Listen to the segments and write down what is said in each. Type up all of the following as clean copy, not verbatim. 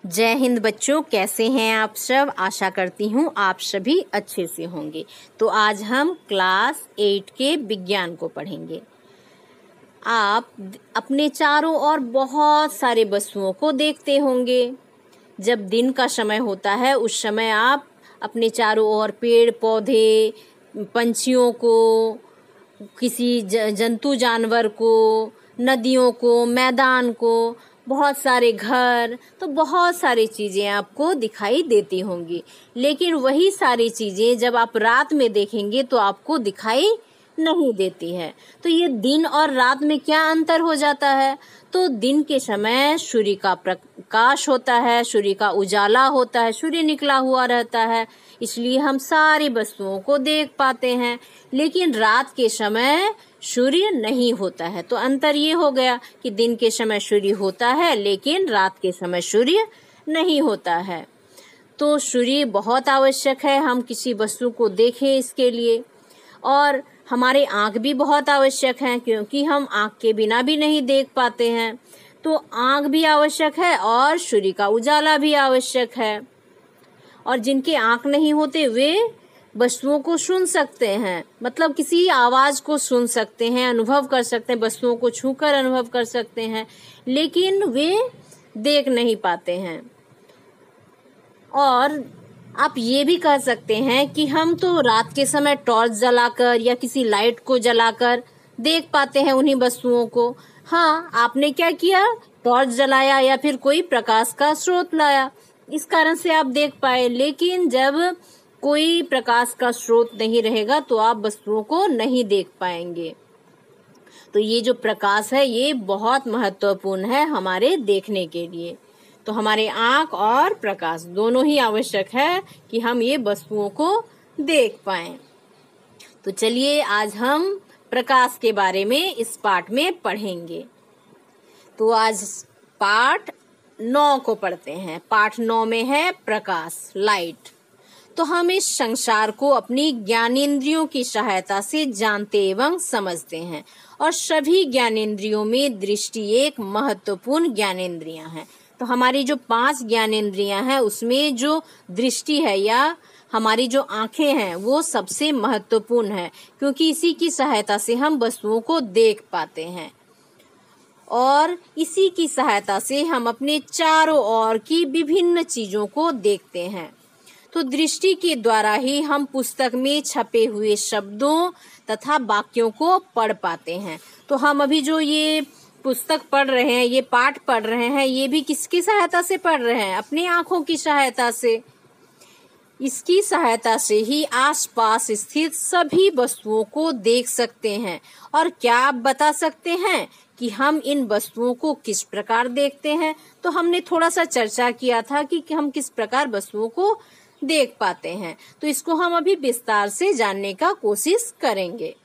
जय हिंद बच्चों, कैसे हैं आप सब। आशा करती हूँ आप सभी अच्छे से होंगे। तो आज हम क्लास 8 के विज्ञान को पढ़ेंगे। आप अपने चारों ओर बहुत सारे वस्तुओं को देखते होंगे। जब दिन का समय होता है उस समय आप अपने चारों ओर पेड़ पौधे, पंछियों को, किसी जंतु जानवर को, नदियों को, मैदान को, बहुत सारे घर, तो बहुत सारी चीजें आपको दिखाई देती होंगी। लेकिन वही सारी चीजें जब आप रात में देखेंगे तो आपको दिखाई नहीं देती है। तो ये दिन और रात में क्या अंतर हो जाता है? तो दिन के समय सूर्य का प्रकाश होता है, सूर्य का उजाला होता है, सूर्य निकला हुआ रहता है, इसलिए हम सारी वस्तुओं को देख पाते हैं। लेकिन रात के समय सूर्य नहीं होता है। तो अंतर ये हो गया कि दिन के समय सूर्य होता है लेकिन रात के समय सूर्य नहीं होता है। तो सूर्य बहुत आवश्यक है, हम किसी वस्तु को देखें इसके लिए। और हमारे आँख भी बहुत आवश्यक हैं, क्योंकि हम आँख के बिना भी नहीं देख पाते हैं। तो आँख भी आवश्यक है और सूर्य का उजाला भी आवश्यक है। और जिनके आँख नहीं होते वे वस्तुओं को सुन सकते हैं, मतलब किसी आवाज को सुन सकते हैं, अनुभव कर सकते हैं, वस्तुओं को छूकर अनुभव कर सकते हैं, लेकिन वे देख नहीं पाते हैं। और आप ये भी कह सकते हैं कि हम तो रात के समय टॉर्च जलाकर या किसी लाइट को जलाकर देख पाते हैं उन्हीं वस्तुओं को। हाँ, आपने क्या किया, टॉर्च जलाया या फिर कोई प्रकाश का स्रोत लाया, इस कारण से आप देख पाए। लेकिन जब कोई प्रकाश का स्रोत नहीं रहेगा तो आप वस्तुओं को नहीं देख पाएंगे। तो ये जो प्रकाश है ये बहुत महत्वपूर्ण है हमारे देखने के लिए। तो हमारे आँख और प्रकाश दोनों ही आवश्यक है कि हम ये वस्तुओं को देख पाएं। तो चलिए आज हम प्रकाश के बारे में इस पाठ में पढ़ेंगे। तो आज पाठ 9 को पढ़ते हैं। पाठ 9 में है प्रकाश, लाइट। तो हम इस संसार को अपनी ज्ञानेंद्रियों की सहायता से जानते एवं समझते हैं, और सभी ज्ञानेंद्रियों में दृष्टि एक महत्वपूर्ण ज्ञानेंद्रियां है। तो हमारी जो 5 ज्ञानेंद्रियां हैं उसमें जो दृष्टि है या हमारी जो आंखें हैं वो सबसे महत्वपूर्ण है, क्योंकि इसी की सहायता से हम वस्तुओं को देख पाते हैं और इसी की सहायता से हम अपने चारों ओर की विभिन्न चीजों को देखते हैं। तो दृष्टि के द्वारा ही हम पुस्तक में छपे हुए शब्दों तथा वाक्यों को पढ़ पाते हैं। तो हम अभी जो ये पुस्तक पढ़ रहे हैं, ये पाठ पढ़ रहे हैं, ये भी किसकी सहायता से पढ़ रहे हैं? अपनी आंखों की सहायता से। इसकी सहायता से ही आसपास स्थित सभी वस्तुओं को देख सकते हैं। और क्या आप बता सकते हैं कि हम इन वस्तुओं को किस प्रकार देखते हैं? तो हमने थोड़ा सा चर्चा किया था कि हम किस प्रकार वस्तुओं को देख पाते हैं। तो इसको हम अभी विस्तार से जानने का कोशिश करेंगे।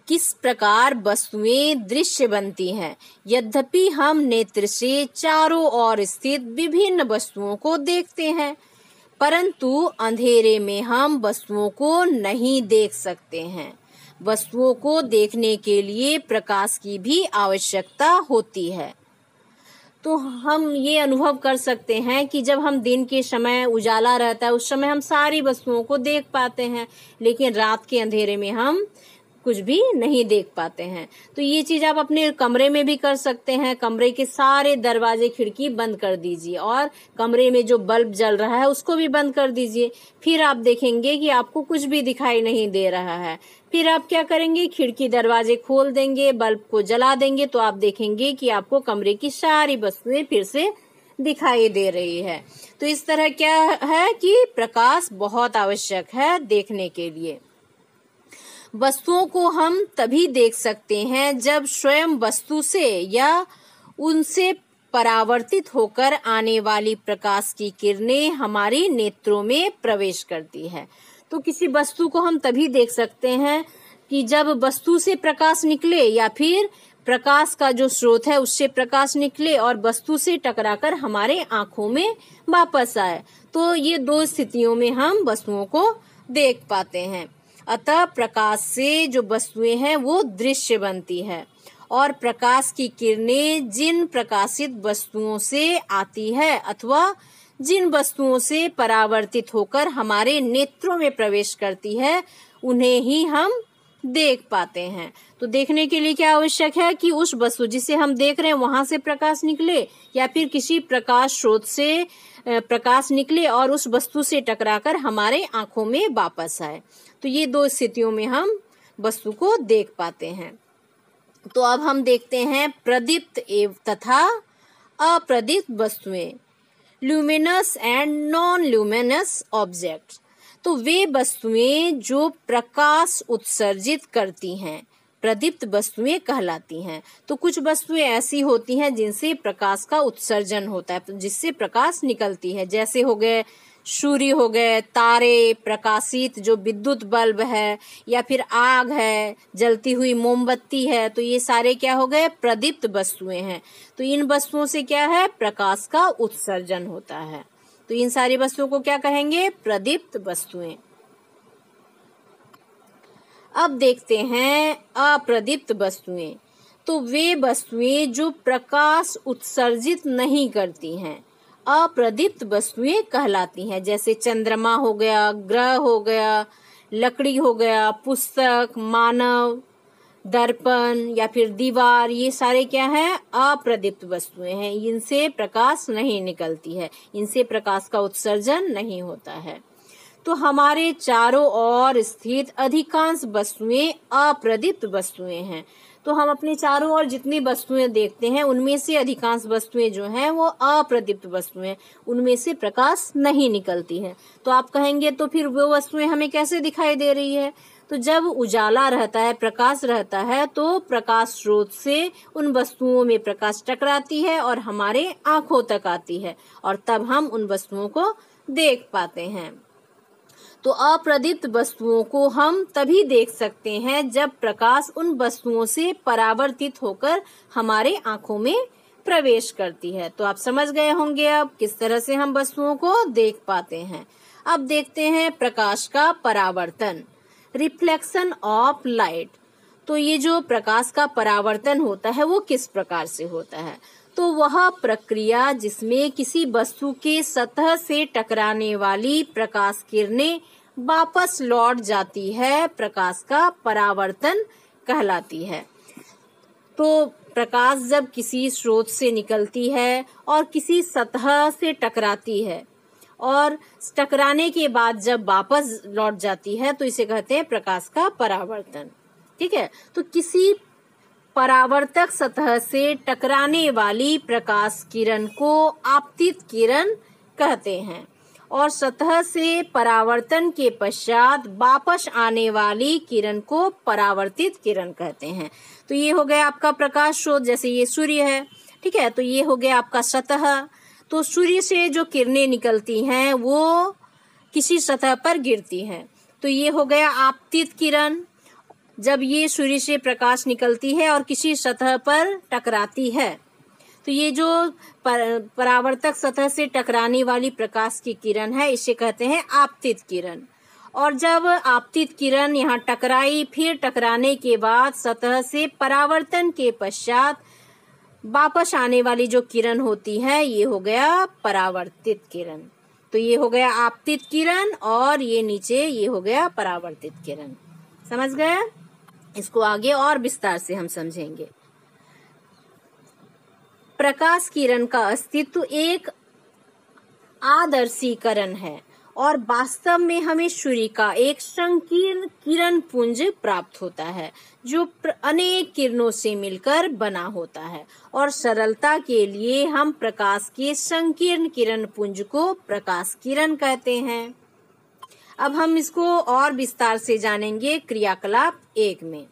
किस प्रकार वस्तुएं दृश्य बनती हैं? यद्यपि हम नेत्र से चारों ओर स्थित विभिन्न वस्तुओं को देखते हैं, परंतु अंधेरे में हम वस्तुओं को नहीं देख सकते हैं। वस्तुओं को देखने के लिए प्रकाश की भी आवश्यकता होती है। तो हम ये अनुभव कर सकते हैं कि जब हम दिन के समय उजाला रहता है उस समय हम सारी वस्तुओं को देख पाते हैं, लेकिन रात के अंधेरे में हम कुछ भी नहीं देख पाते हैं। तो ये चीज आप अपने कमरे में भी कर सकते हैं। कमरे के सारे दरवाजे खिड़की बंद कर दीजिए और कमरे में जो बल्ब जल रहा है उसको भी बंद कर दीजिए। फिर आप देखेंगे कि आपको कुछ भी दिखाई नहीं दे रहा है। फिर आप क्या करेंगे, खिड़की दरवाजे खोल देंगे, बल्ब को जला देंगे, तो आप देखेंगे कि आपको कमरे की सारी वस्तुएं फिर से दिखाई दे रही है। तो इस तरह क्या है कि प्रकाश बहुत आवश्यक है देखने के लिए। वस्तुओं को हम तभी देख सकते हैं जब स्वयं वस्तु से या उनसे परावर्तित होकर आने वाली प्रकाश की किरणें हमारी नेत्रों में प्रवेश करती है। तो किसी वस्तु को हम तभी देख सकते हैं कि जब वस्तु से प्रकाश निकले या फिर प्रकाश का जो स्रोत है उससे प्रकाश निकले और वस्तु से टकराकर हमारे आंखों में वापस आए। तो ये 2 स्थितियों में हम वस्तुओं को देख पाते हैं। अतः प्रकाश से जो वस्तुएं हैं वो दृश्य बनती है और प्रकाश की किरणें जिन प्रकाशित वस्तुओं से आती है अथवा जिन वस्तुओं से परावर्तित होकर हमारे नेत्रों में प्रवेश करती है उन्हें ही हम देख पाते हैं। तो देखने के लिए क्या आवश्यक है कि उस वस्तु जिसे हम देख रहे हैं वहां से प्रकाश निकले या फिर किसी प्रकाश स्रोत से प्रकाश निकले और उस वस्तु से टकराकर हमारे आंखों में वापस आए। तो ये दो स्थितियों में हम वस्तु को देख पाते हैं। तो अब हम देखते हैं प्रदीप्त एवं तथा अप्रदीप्त वस्तुएं, luminous and non luminous objects. तो वे वस्तुएं जो प्रकाश उत्सर्जित करती हैं प्रदीप्त वस्तुएं कहलाती हैं। तो कुछ वस्तुएं ऐसी होती हैं जिनसे प्रकाश का उत्सर्जन होता है, जिससे प्रकाश निकलती है, जैसे हो गए सूर्य, हो गए तारे, प्रकाशित जो विद्युत बल्ब है या फिर आग है, जलती हुई मोमबत्ती है। तो ये सारे क्या हो गए? प्रदीप्त वस्तुएं हैं। तो इन वस्तुओं से क्या है? प्रकाश का उत्सर्जन होता है। तो इन सारी वस्तुओं को क्या कहेंगे? प्रदीप्त वस्तुएं। अब देखते हैं अप्रदीप्त वस्तुएं। तो वे वस्तुएं जो प्रकाश उत्सर्जित नहीं करती हैं अप्रदीप्त वस्तुएं कहलाती हैं, जैसे चंद्रमा हो गया, ग्रह हो गया, लकड़ी हो गया, पुस्तक, मानव, दर्पण या फिर दीवार। ये सारे क्या हैं? अप्रदीप्त वस्तुएं हैं। इनसे प्रकाश नहीं निकलती है, इनसे प्रकाश का उत्सर्जन नहीं होता है। तो हमारे चारों ओर स्थित अधिकांश वस्तुएं अप्रदीप्त वस्तुएं हैं। तो हम अपने चारों ओर जितनी वस्तुएं देखते हैं उनमें से अधिकांश वस्तुएं जो हैं वो अप्रदीप्त वस्तुएं, उनमें से प्रकाश नहीं निकलती है। तो आप कहेंगे तो फिर वो वस्तुएं हमें कैसे दिखाई दे रही है? तो जब उजाला रहता है, प्रकाश रहता है, तो प्रकाश स्रोत से उन वस्तुओं में प्रकाश टकराती है और हमारे आंखों तक आती है और तब हम उन वस्तुओं को देख पाते हैं। तो अप्रदीप्त वस्तुओं को हम तभी देख सकते हैं जब प्रकाश उन वस्तुओं से परावर्तित होकर हमारे आंखों में प्रवेश करती है। तो आप समझ गए होंगे अब किस तरह से हम वस्तुओं को देख पाते हैं। अब देखते हैं प्रकाश का परावर्तन, रिफ्लेक्शन ऑफ लाइट। तो ये जो प्रकाश का परावर्तन होता है वो किस प्रकार से होता है? तो वह प्रक्रिया जिसमें किसी वस्तु के सतह से टकराने वाली प्रकाश किरणें वापस लौट जाती है, प्रकाश का परावर्तन कहलाती है। तो प्रकाश जब किसी स्रोत से निकलती है और किसी सतह से टकराती है और टकराने के बाद जब वापस लौट जाती है तो इसे कहते हैं प्रकाश का परावर्तन। ठीक है। तो किसी परावर्तक सतह से टकराने वाली प्रकाश किरण को आपतित किरण कहते हैं और सतह से परावर्तन के पश्चात वापस आने वाली किरण को परावर्तित किरण कहते हैं। तो ये हो गया आपका प्रकाश स्रोत, जैसे ये सूर्य है। ठीक है। तो ये हो गया आपका सतह। तो सूर्य से जो किरणें निकलती हैं वो किसी सतह पर गिरती हैं। तो ये हो गया आपतित किरण। जब ये सूर्य से प्रकाश निकलती है और किसी सतह पर टकराती है तो ये जो परावर्तक सतह से टकराने वाली प्रकाश की किरण है इसे कहते हैं आपतित किरण। और जब आपतित किरण यहाँ टकराई, फिर टकराने के बाद सतह से परावर्तन के पश्चात वापस आने वाली जो किरण होती है ये हो गया परावर्तित किरण। तो ये हो गया आपतित किरण और ये नीचे ये हो गया परावर्तित किरण। समझ गए? इसको आगे और विस्तार से हम समझेंगे। प्रकाश किरण का अस्तित्व एक आदर्शीकरण है और वास्तव में हमें सूर्य का एक संकीर्ण किरण पुंज प्राप्त होता है जो अनेक किरणों से मिलकर बना होता है और सरलता के लिए हम प्रकाश के संकीर्ण किरण पुंज को प्रकाश किरण कहते हैं। अब हम इसको और विस्तार से जानेंगे क्रियाकलाप 1 में।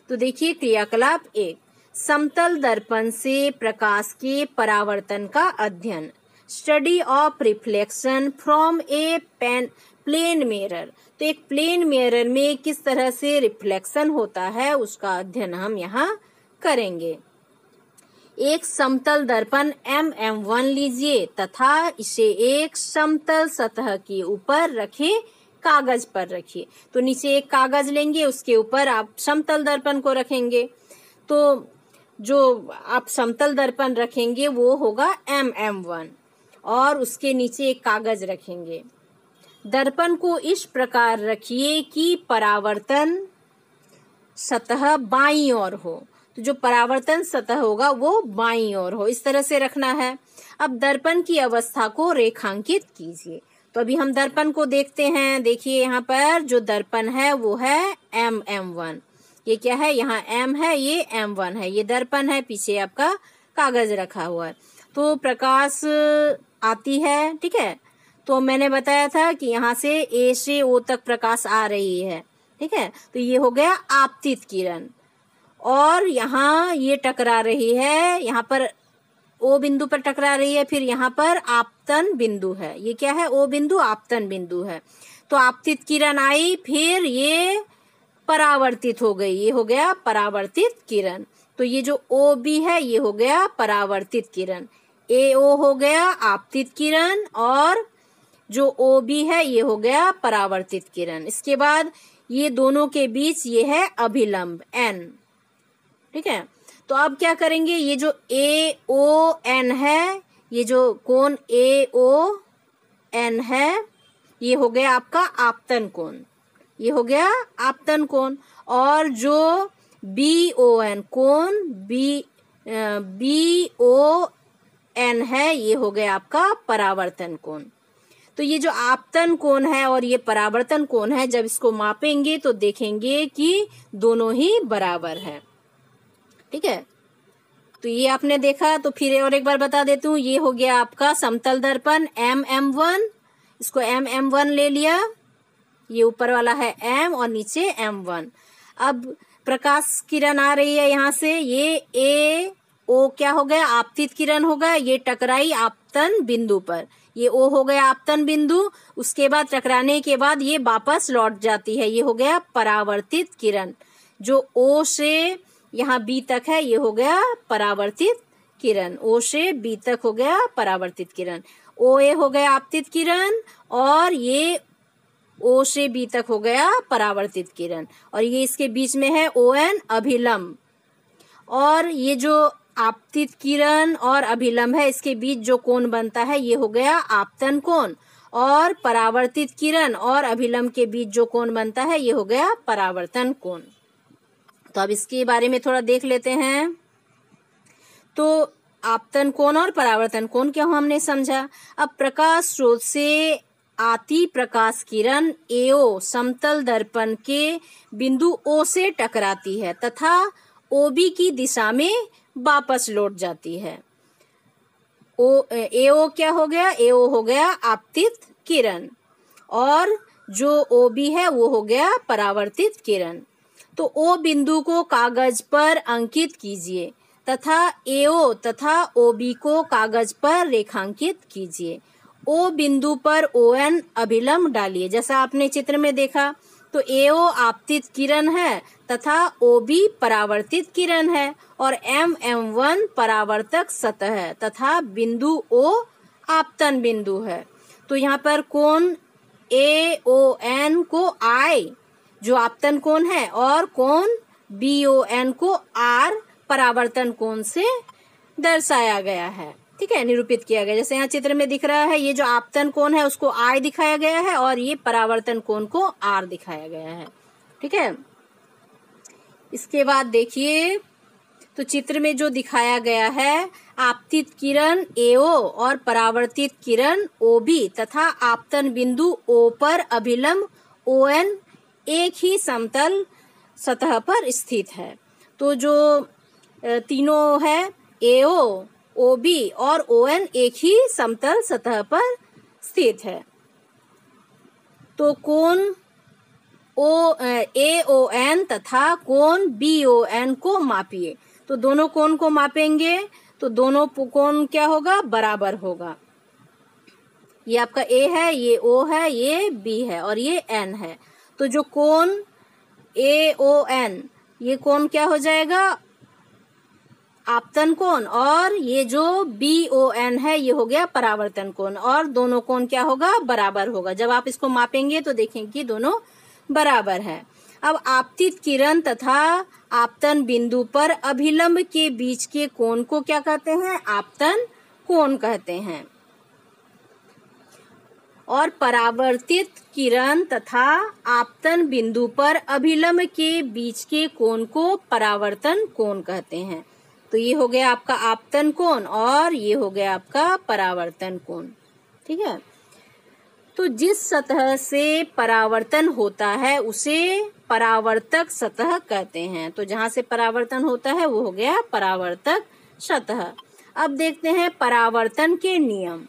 तो देखिए क्रियाकलाप 1, समतल दर्पण से प्रकाश के परावर्तन का अध्ययन, study of reflection from a plane mirror. तो एक प्लेन मिरर में किस तरह से रिफ्लेक्शन होता है उसका अध्ययन हम यहाँ करेंगे। एक समतल दर्पण MM1 लीजिए तथा इसे एक समतल सतह के ऊपर रखें, कागज पर रखिए। तो नीचे एक कागज लेंगे, उसके ऊपर आप समतल दर्पण को रखेंगे। तो जो आप समतल दर्पण रखेंगे वो होगा MM1 और उसके नीचे एक कागज रखेंगे। दर्पण को इस प्रकार रखिए कि परावर्तन सतह बाईं ओर हो। तो जो परावर्तन सतह होगा वो बाईं ओर हो, इस तरह से रखना है। अब दर्पण की अवस्था को रेखांकित कीजिए। तो अभी हम दर्पण को देखते हैं। देखिए यहाँ पर जो दर्पण है वो है MM1। ये क्या है, यहाँ M है, ये M1 है, ये दर्पण है, पीछे आपका कागज रखा हुआ है। तो प्रकाश आती है, ठीक है। तो मैंने बताया था कि यहाँ से A से O तक प्रकाश आ रही है, ठीक है। तो ये हो गया आपतित किरण और यहाँ ये टकरा रही है, यहाँ पर O बिंदु पर टकरा रही है, फिर यहाँ पर आपतन बिंदु है। ये क्या है, O बिंदु आपतन बिंदु है। तो आपतित किरण आई, फिर ये परावर्तित हो गई, ये हो गया परावर्तित किरण। तो ये जो OB है ये हो गया परावर्तित किरण, AO हो गया आपतित किरण और जो OB है ये हो गया परावर्तित किरण। इसके बाद ये दोनों के बीच ये है अभिलंब N, ठीक है। तो अब क्या करेंगे, ये जो AON है, ये जो कोण AON है ये हो गया आपका आपतन कोण, ये हो गया आपतन कोण। और जो BON कोण BON है ये हो गया आपका परावर्तन कोण। तो ये जो आपतन कोण है और ये परावर्तन कोण है, जब इसको मापेंगे तो देखेंगे कि दोनों ही बराबर है, ठीक है। तो ये आपने देखा। तो फिर और एक बार बता देती हूँ, ये हो गया आपका समतल दर्पण MM1, इसको MM1 ले लिया, ये ऊपर वाला है M और नीचे M1। अब प्रकाश किरण आ रही है यहाँ से, ये AO क्या हो गया, आपतित किरण होगा, ये टकराई आपतन बिंदु पर, ये O हो गया आपतन बिंदु। उसके बाद टकराने के बाद ये वापस लौट जाती है, ये हो गया परावर्तित किरण। जो O से यहाँ B तक है ये हो गया परावर्तित किरण, O से B तक हो गया परावर्तित किरण। OA हो गया आपतित किरण और ये O से B तक हो गया परावर्तित किरण और ये इसके बीच में है ON अभिलंब। और ये जो आपतित किरण और अभिलंब है इसके बीच जो कोण बनता है ये हो गया आपतन कोण और परावर्तित किरण और अभिलंब के बीच जो कोण बनता है ये हो गया परावर्तन कोण। तो अब इसके बारे में थोड़ा देख लेते हैं। तो आपतन कोण और परावर्तन कोण क्या हमने समझा। अब प्रकाश स्रोत से आती प्रकाश किरण AO समतल दर्पण के बिंदु O से टकराती है तथा OB की दिशा में वापस लौट जाती है। AO क्या हो गया, AO हो गया आपतित किरण और जो OB है वो हो गया परावर्तित किरण। तो O बिंदु को कागज पर अंकित कीजिए तथा AO तथा OB को कागज पर रेखांकित कीजिए। O बिंदु पर ON अभिलंब डालिए, जैसा आपने चित्र में देखा। तो AO आपतित किरण है तथा OB परावर्तित किरण है और MM1 परावर्तक सतह है तथा बिंदु O आपतन बिंदु है। तो यहाँ पर कोण AON को I जो आपतन कोण है और कोण BON को R परावर्तन कोण से दर्शाया गया है, ठीक है, निरूपित किया गया। जैसे यहाँ चित्र में दिख रहा है, ये जो आपतन कोण है उसको I दिखाया गया है और ये परावर्तन कोण को R दिखाया गया है, ठीक है। इसके बाद देखिए, तो चित्र में जो दिखाया गया है, आपतित किरण AO और परावर्तित किरण OB तथा आपतन बिंदु O पर अभिलंब ON एक ही समतल सतह पर स्थित है। तो जो तीनों है AO, OB और ON एक ही समतल सतह पर स्थित है। तो कोण AON तथा कोण BON को मापिए। तो दोनों कोण को मापेंगे तो दोनों कोण क्या होगा, बराबर होगा। ये आपका A है, ये O है, ये B है और ये N है। तो जो कोण AON ये कोण क्या हो जाएगा, आपतन कोण और ये जो BON है ये हो गया परावर्तन कोण और दोनों कोण क्या होगा, बराबर होगा। जब आप इसको मापेंगे तो देखेंगे कि दोनों बराबर है। अब आपतित किरण तथा आपतन बिंदु पर अभिलंब के बीच के कोण को क्या कहते हैं? आपतन कोण कहते हैं। और परावर्तित किरण तथा आपतन बिंदु पर अभिलंब के बीच के कोण को परावर्तन कोण कहते हैं। तो ये हो गया आपका आपतन कोण और ये हो गया आपका परावर्तन कोण। ठीक है। तो जिस सतह से परावर्तन होता है उसे परावर्तक सतह कहते हैं। तो जहां से परावर्तन होता है वो हो गया परावर्तक सतह। अब देखते हैं परावर्तन के नियम।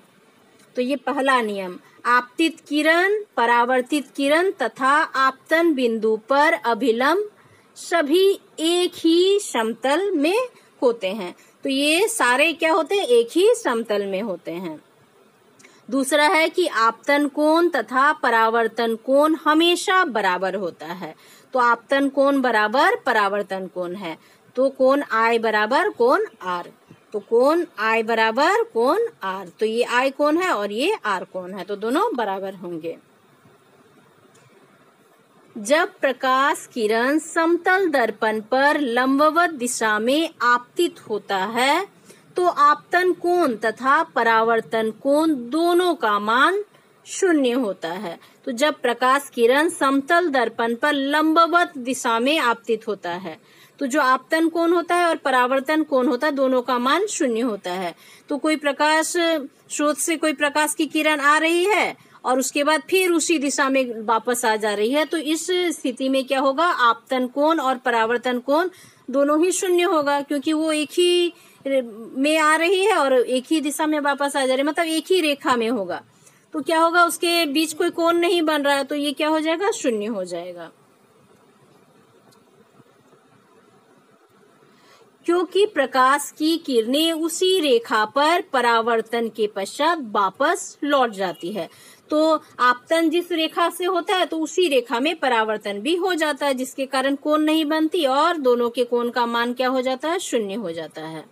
तो ये पहला नियम, आपतित किरण, परावर्तित किरण तथा आपतन बिंदु पर अभिलंब सभी एक ही समतल में होते हैं। तो ये सारे क्या होते हैं? एक ही समतल में होते हैं। दूसरा है कि आपतन कोण तथा परावर्तन कोण हमेशा बराबर होता है। तो आपतन कोण बराबर परावर्तन कोण है। तो कोण I बराबर कोण R। तो कोण I बराबर कोण R। तो ये I कोण है और ये R कोण है, तो दोनों बराबर होंगे। जब प्रकाश किरण समतल दर्पण पर लंबवत दिशा में आपतित होता है तो आपतन कोण तथा परावर्तन कोण दोनों का मान 0 होता है। तो जब प्रकाश किरण समतल दर्पण पर लंबवत दिशा में आपतित होता है तो जो आपतन कोण होता है और परावर्तन कोण होता है दोनों का मान 0 होता है। तो कोई प्रकाश स्रोत से कोई प्रकाश की किरण आ रही है और उसके बाद फिर उसी दिशा में वापस आ जा रही है, तो इस स्थिति में क्या होगा? आपतन कोण और परावर्तन कोण दोनों ही 0 होगा, क्योंकि वो एक ही में आ रही है और एक ही दिशा में वापस आ जा रही है, मतलब एक ही रेखा में होगा। तो क्या होगा? उसके बीच कोई कोण नहीं बन रहा है, तो ये क्या हो जाएगा? 0 हो जाएगा। क्योंकि प्रकाश की किरणें उसी रेखा पर परावर्तन के पश्चात वापस लौट जाती है। तो आपतन जिस रेखा से होता है तो उसी रेखा में परावर्तन भी हो जाता है, जिसके कारण कोण नहीं बनती और दोनों के कोण का मान क्या हो जाता है? 0 हो जाता है।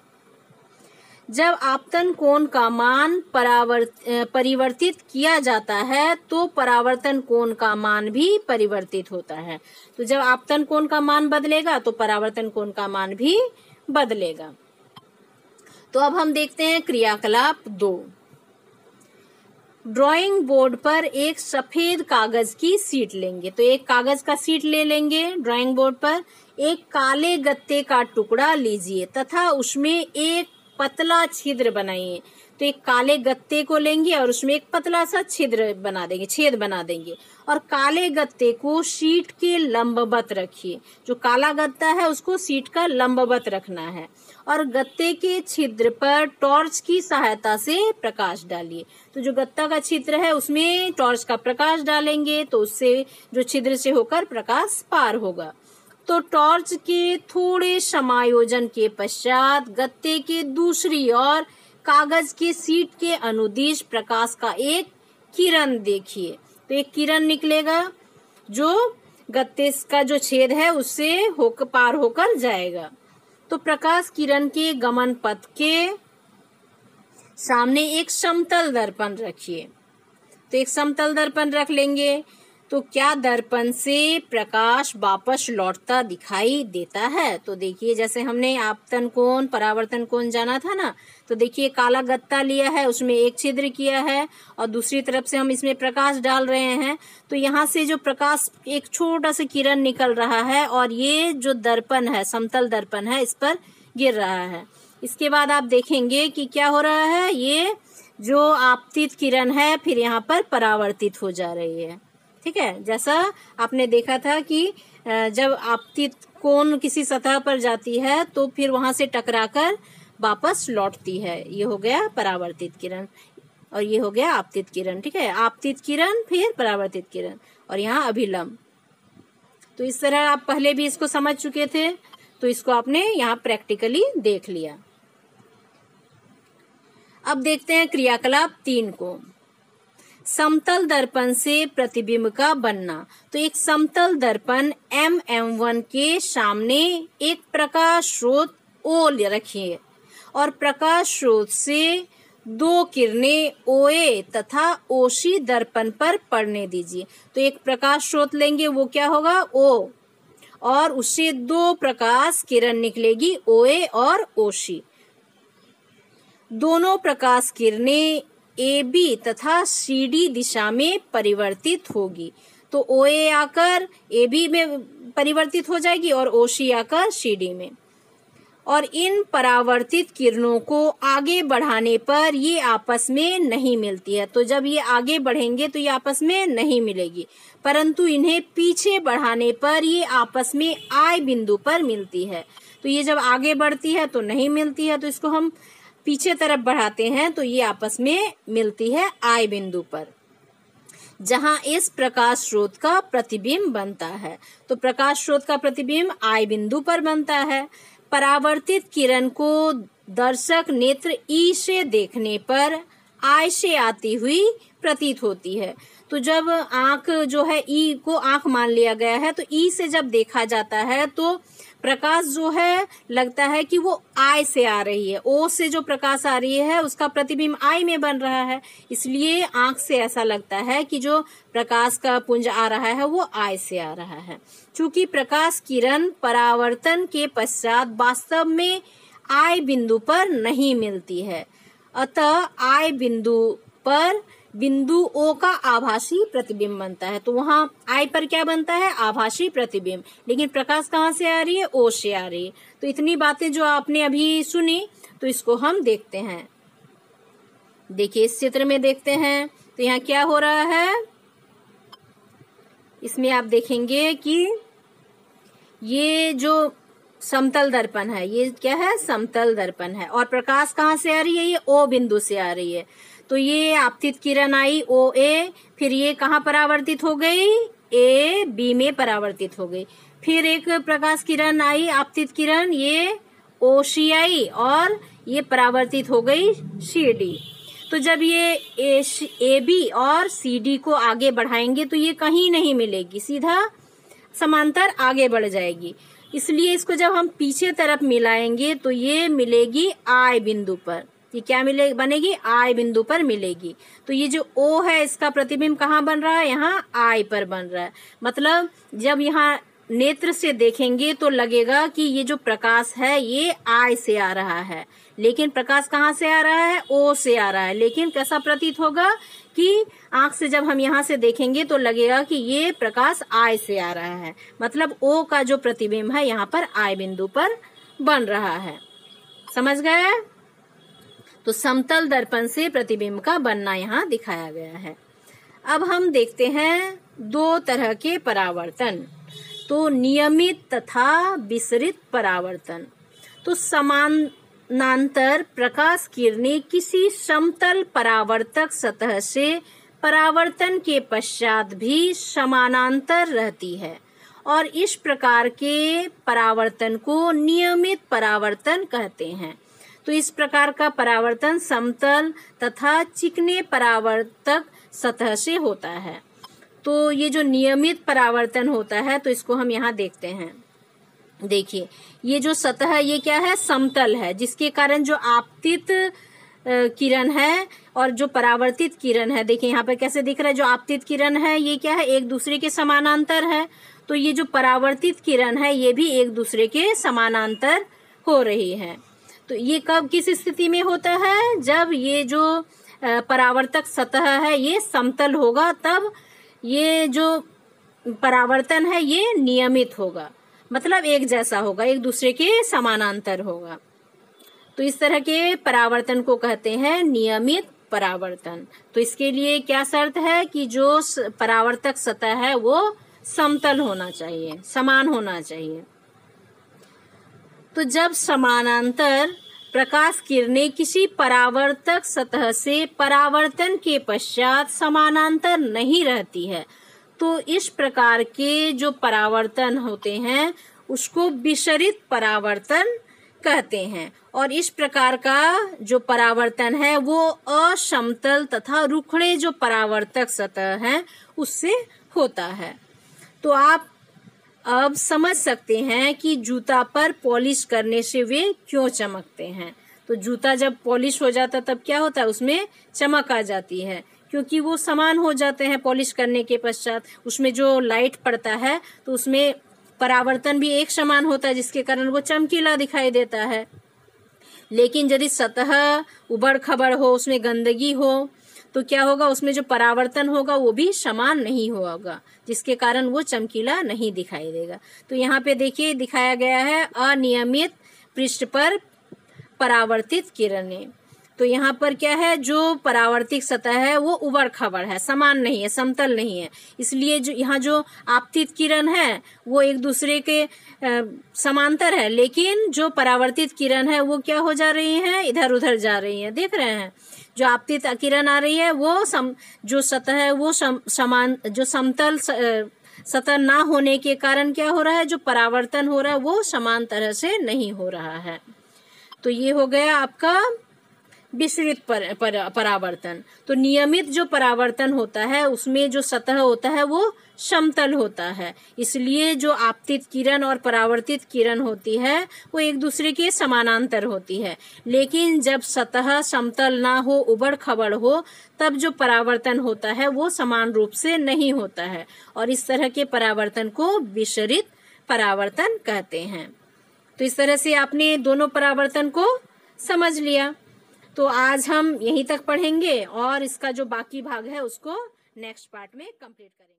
जब आपतन कोण का मान परिवर्तित किया जाता है तो परावर्तन कोण का मान भी परिवर्तित होता है। तो जब आपतन कोण का मान बदलेगा तो परावर्तन कोण का मान भी बदलेगा। तो अब हम देखते हैं क्रियाकलाप 2। ड्राइंग बोर्ड पर एक सफेद कागज की शीट लेंगे। तो एक कागज का शीट ले लेंगे ड्राइंग बोर्ड पर, एक काले गत्ते का टुकड़ा लीजिए तथा उसमें एक पतला छिद्र बनाइए। तो एक काले गत्ते को लेंगे और उसमें एक पतला सा छिद्र बना देंगे, छेद बना देंगे, और काले गत्ते को शीट के लंबवत रखिए। जो काला गत्ता है उसको शीट का लंबवत रखना है और गत्ते के छिद्र पर टॉर्च की सहायता से प्रकाश डालिए। तो जो गत्ता का छिद्र है उसमें टॉर्च का प्रकाश डालेंगे तो उससे जो छिद्र से होकर प्रकाश पार होगा। तो टॉर्च के थोड़े समायोजन के पश्चात गत्ते के दूसरी ओर कागज के शीट के अनुदिश प्रकाश का एक किरण देखिए। तो एक किरण निकलेगा जो गत्ते का जो छेद है उससे होकर पार होकर जाएगा। तो प्रकाश किरण के गमन पथ के सामने एक समतल दर्पण रखिए। तो एक समतल दर्पण रख लेंगे तो क्या दर्पण से प्रकाश वापस लौटता दिखाई देता है? तो देखिए, जैसे हमने आपतन कोण परावर्तन कोण जाना था ना, तो देखिए काला गत्ता लिया है, उसमें एक छिद्र किया है और दूसरी तरफ से हम इसमें प्रकाश डाल रहे हैं। तो यहाँ से जो प्रकाश एक छोटा सा किरण निकल रहा है और ये जो दर्पण है, समतल दर्पण है, इस पर गिर रहा है। इसके बाद आप देखेंगे कि क्या हो रहा है, ये जो आपतित किरण है फिर यहाँ पर परावर्तित हो जा रही है। ठीक है, जैसा आपने देखा था कि जब आपतित कोण किसी सतह पर जाती है तो फिर वहां से टकराकर वापस लौटती है। ये हो गया परावर्तित किरण और ये हो गया आपतित किरण। ठीक है, आपतित किरण फिर परावर्तित किरण और यहाँ अभिलंब। तो इस तरह आप पहले भी इसको समझ चुके थे, तो इसको आपने यहाँ प्रैक्टिकली देख लिया। अब देखते हैं क्रियाकलाप 3 को। समतल दर्पण से प्रतिबिंब का बनना। तो एक समतल दर्पण MM1 के सामने एक प्रकाश स्रोत O रखिए और प्रकाश स्रोत से 2 किरणें OA तथा OC दर्पण पर पड़ने दीजिए। तो एक प्रकाश स्रोत लेंगे, वो क्या होगा? O, और उससे दो प्रकाश किरण निकलेगी, OA और OC। दोनों प्रकाश किरणें AB तथा CD दिशा में परिवर्तित होगी। तो OA आकर AB में परिवर्तित हो जाएगी और OC आकर CD में। और इन परावर्तित किरणों को आगे बढ़ाने पर ये आपस में नहीं मिलती है। तो जब ये आगे बढ़ेंगे तो ये आपस में नहीं मिलेगी, परंतु इन्हें पीछे बढ़ाने पर ये आपस में I बिंदु पर मिलती है। तो ये जब आगे बढ़ती है तो नहीं मिलती है, तो इसको हम पीछे तरफ बढ़ाते हैं तो ये आपस में मिलती है I बिंदु पर, जहां इस प्रकाश स्रोत का प्रतिबिंब बनता है। तो प्रकाश स्रोत का प्रतिबिंब I बिंदु पर बनता है। परावर्तित किरण को दर्शक नेत्र E से देखने पर I से आती हुई प्रतीत होती है। तो जब आंख जो है E को आंख मान लिया गया है, तो E से जब देखा जाता है तो प्रकाश जो है लगता है कि वो I से आ रही है। O से जो प्रकाश आ रही है उसका प्रतिबिंब I में बन रहा है, इसलिए आंख से ऐसा लगता है कि जो प्रकाश का पुंज आ रहा है वो I से आ रहा है। चूंकि प्रकाश किरण परावर्तन के पश्चात वास्तव में I बिंदु पर नहीं मिलती है, अतः I बिंदु पर बिंदु O का आभासी प्रतिबिंब बनता है। तो वहां I पर क्या बनता है? आभासी प्रतिबिंब। लेकिन प्रकाश कहाँ से आ रही है? O से आ रही है। तो इतनी बातें जो आपने अभी सुनी, तो इसको हम देखते हैं। देखिए इस चित्र में देखते हैं तो यहाँ क्या हो रहा है। इसमें आप देखेंगे कि ये जो समतल दर्पण है, ये क्या है? समतल दर्पण है। और प्रकाश कहाँ से आ रही है? ये O बिंदु से आ रही है। तो ये आपतित किरण आई OA, फिर ये कहाँ परावर्तित हो गई? AB में परावर्तित हो गई। फिर एक प्रकाश किरण आई आपतित किरण, ये OC आई और ये परावर्तित हो गई CD। तो जब ये AB और CD को आगे बढ़ाएंगे तो ये कहीं नहीं मिलेगी, सीधा समांतर आगे बढ़ जाएगी। इसलिए इसको जब हम पीछे तरफ मिलाएंगे तो ये मिलेगी I बिंदु पर। ये क्या बनेगी? I बिंदु पर मिलेगी। तो ये जो O है इसका प्रतिबिंब कहाँ बन रहा है? यहाँ I पर बन रहा है। मतलब जब यहाँ नेत्र से देखेंगे तो लगेगा कि ये जो प्रकाश है ये I से आ रहा है, लेकिन प्रकाश कहाँ से आ रहा है? O से आ रहा है। लेकिन कैसा प्रतीत होगा कि आंख से जब हम यहाँ से देखेंगे तो लगेगा कि ये प्रकाश I से आ रहा है। मतलब O का जो प्रतिबिंब है यहाँ पर I बिंदु पर बन रहा है। समझ गए? तो समतल दर्पण से प्रतिबिंब का बनना यहाँ दिखाया गया है। अब हम देखते हैं दो तरह के परावर्तन। तो नियमित तथा विसरित परावर्तन। तो समानांतर प्रकाश किरणें किसी समतल परावर्तक सतह से परावर्तन के पश्चात भी समानांतर रहती है और इस प्रकार के परावर्तन को नियमित परावर्तन कहते हैं। तो इस प्रकार का परावर्तन समतल तथा चिकने परावर्तक सतह से होता है। तो ये जो नियमित परावर्तन होता है तो इसको हम यहाँ देखते हैं। देखिए ये जो सतह है ये क्या है? समतल है, जिसके कारण जो आपतित किरण है और जो परावर्तित किरण है, देखिए यहाँ पर कैसे दिख रहा है। जो आपतित किरण है ये क्या है? एक दूसरे के समानांतर है। तो ये जो परावर्तित किरण है ये भी एक दूसरे के समानांतर हो रही है। तो ये कब किस स्थिति में होता है? जब ये जो परावर्तक सतह है ये समतल होगा, तब ये जो परावर्तन है ये नियमित होगा, मतलब एक जैसा होगा, एक दूसरे के समानांतर होगा। तो इस तरह के परावर्तन को कहते हैं नियमित परावर्तन। तो इसके लिए क्या शर्त है कि जो परावर्तक सतह है वो समतल होना चाहिए, समान होना चाहिए। तो जब समानांतर प्रकाश किरणें किसी परावर्तक सतह से परावर्तन के पश्चात समानांतर नहीं रहती है तो इस प्रकार के जो परावर्तन होते हैं उसको विसरित परावर्तन कहते हैं। और इस प्रकार का जो परावर्तन है वो असमतल तथा रुखड़े जो परावर्तक सतह हैं उससे होता है। तो आप अब समझ सकते हैं कि जूता पर पॉलिश करने से वे क्यों चमकते हैं। तो जूता जब पॉलिश हो जाता तब क्या होता है? उसमें चमक आ जाती है, क्योंकि वो समान हो जाते हैं पॉलिश करने के पश्चात। उसमें जो लाइट पड़ता है तो उसमें परावर्तन भी एक समान होता है, जिसके कारण वो चमकीला दिखाई देता है। लेकिन यदि सतह उबड़ खबड़ हो, उसमें गंदगी हो, तो क्या होगा, उसमें जो परावर्तन होगा वो भी समान नहीं होगा, जिसके कारण वो चमकीला नहीं दिखाई देगा। तो यहाँ पे देखिए दिखाया गया है अनियमित पृष्ठ पर परावर्तित किरणें। तो यहाँ पर क्या है, जो परावर्तित सतह है वो उबड़ खबड़ है, समान नहीं है, समतल नहीं है। इसलिए जो यहाँ जो आपतित किरण है वो एक दूसरे के समांतर है, लेकिन जो परावर्तित किरण है वो क्या हो जा रही है, इधर उधर जा रही है। देख रहे हैं, जो आपतित किरण आ रही है वो जो सतह है वो समान, जो समतल सतह ना होने के कारण क्या हो रहा है, जो परावर्तन हो रहा है वो समान तरह से नहीं हो रहा है। तो ये हो गया आपका विसरित परावर्तन। तो नियमित जो परावर्तन होता है उसमें जो सतह होता है वो समतल होता है, इसलिए जो आपतित किरण और परावर्तित किरण होती है वो एक दूसरे के समानांतर होती है। लेकिन जब सतह समतल ना हो, उबड़ खबड़ हो, तब जो परावर्तन होता है वो समान रूप से नहीं होता है, और इस तरह के परावर्तन को विसरित परावर्तन कहते हैं। तो इस तरह से आपने दोनों परावर्तन को समझ लिया। तो आज हम यहीं तक पढ़ेंगे और इसका जो बाकी भाग है उसको नेक्स्ट पार्ट में कंप्लीट करेंगे।